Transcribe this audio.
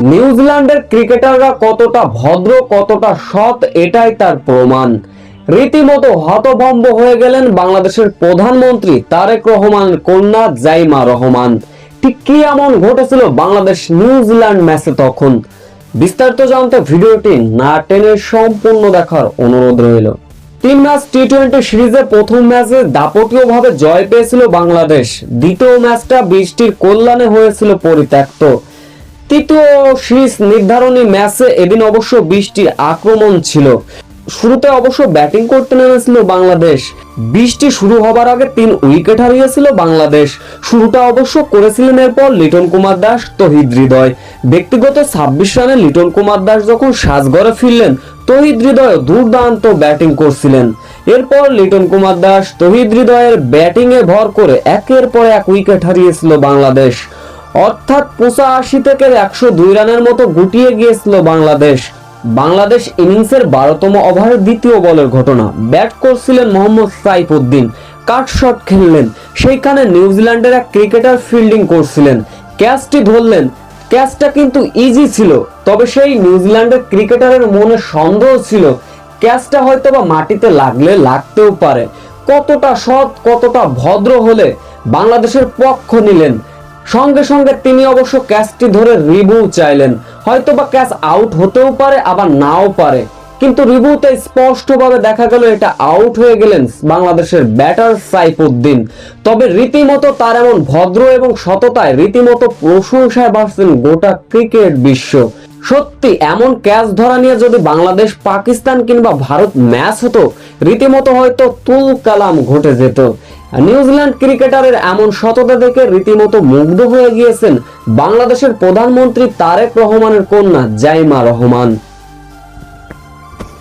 নিউজিল্যান্ডের ক্রিকেটাররা কতটা ভদ্র, কতটা সৎ, এটাই তার প্রমাণ। রীতিমতো হতভম্ব হয়ে গেলেন বাংলাদেশের প্রধানমন্ত্রী তারেক রহমানের কন্যা জাইমা রহমান। ঠিক কি এমন ঘটেছিল বাংলাদেশ নিউজিল্যান্ড ম্যাচে তখন? বিস্তারিত জানতে ভিডিওটি না টেনে সম্পূর্ণ দেখার অনুরোধ রইল। 3 ম্যাচ টি-20 সিরিজে প্রথম ম্যাচে দাপটীয়ভাবে জয় পেয়েছিল বাংলাদেশ। দ্বিতীয় ম্যাচটা বৃষ্টির কল্যাণে হয়েছিল পরিত্যক্ত। তৃতীয় সিরিজ নির্ধারণী ম্যাচে এদিন অবশ্য বৃষ্টির আক্রমণ ছিল। শুরুতে অবশ্য ব্যাটিং করতে নেমেছিল বাংলাদেশ। বৃষ্টি শুরু হবার আগে 3 উইকেট হারিয়েছিল বাংলাদেশ। শুরুটা অবশ্য করেছিলেন এরপর লিটন কুমার দাস, তহিদ হৃদয়। ব্যক্তিগত 26 রানে লিটন কুমার দাস যখন সাজঘরে ফিরলেন, তহিদ হৃদয় দুর্দান্ত ব্যাটিং করছিলেন। এরপর লিটন কুমার দাস, তহিদ হৃদয়ের ব্যাটিং এ ভর করে একের পর এক উইকেট হারিয়েছিল বাংলাদেশ। অর্থাৎ 85 থেকে 102 রানের মতো গুটিয়ে গিয়েছিল বাংলাদেশ। বাংলাদেশ ইনিংসের 12তম ওভারের দ্বিতীয় বলের ঘটনা। ব্যাট করছিলেন মোহাম্মদ সাইফুদ্দিন, কাট শট খেললেন। সেইখানে নিউজিল্যান্ডের এক ক্রিকেটার ফিল্ডিং করছিলেন, ক্যাচটি ধরলেন। ক্যাচটা কিন্তু ইজি ছিল, তবে সেই নিউজিল্যান্ডের ক্রিকেটারের মনে সন্দেহ ছিল ক্যাচটা হয়তো বা মাটিতে লাগলে লাগতেও পারে। কতটা সৎ, কতটা ভদ্র হলে বাংলাদেশের পক্ষ নিলেন। সঙ্গে সঙ্গে তিনি অবশ্য ক্যাচটি ধরে রিভিউ চাইলেন। হয়তোবা ক্যাচ আউট হতেও পারে, আবার নাও পারে, কিন্তু রিভিউতে স্পষ্টভাবে দেখা গেল এটা আউট হয়ে গেলেন বাংলাদেশের ব্যাটার সাইফুদ্দিন। তবে রীতিমতো তার এমন ভদ্র এবং সততায় রীতিমতো প্রশংসায় ভাসছেন গোটা ক্রিকেট বিশ্ব। সত্যি এমন ক্যাচ ধরা নিয়ে যদি বাংলাদেশ পাকিস্তান কিংবা ভারত ম্যাচ হতো, রীতিমতো হয়তো তুল কালাম ঘটে যেত। নিউজিল্যান্ড ক্রিকেটারের এমন সততা দেখে রীতিমতো মুগ্ধ হয়ে গিয়েছেন বাংলাদেশের প্রধানমন্ত্রী তারেক রহমানের কন্যা জাইমা রহমান।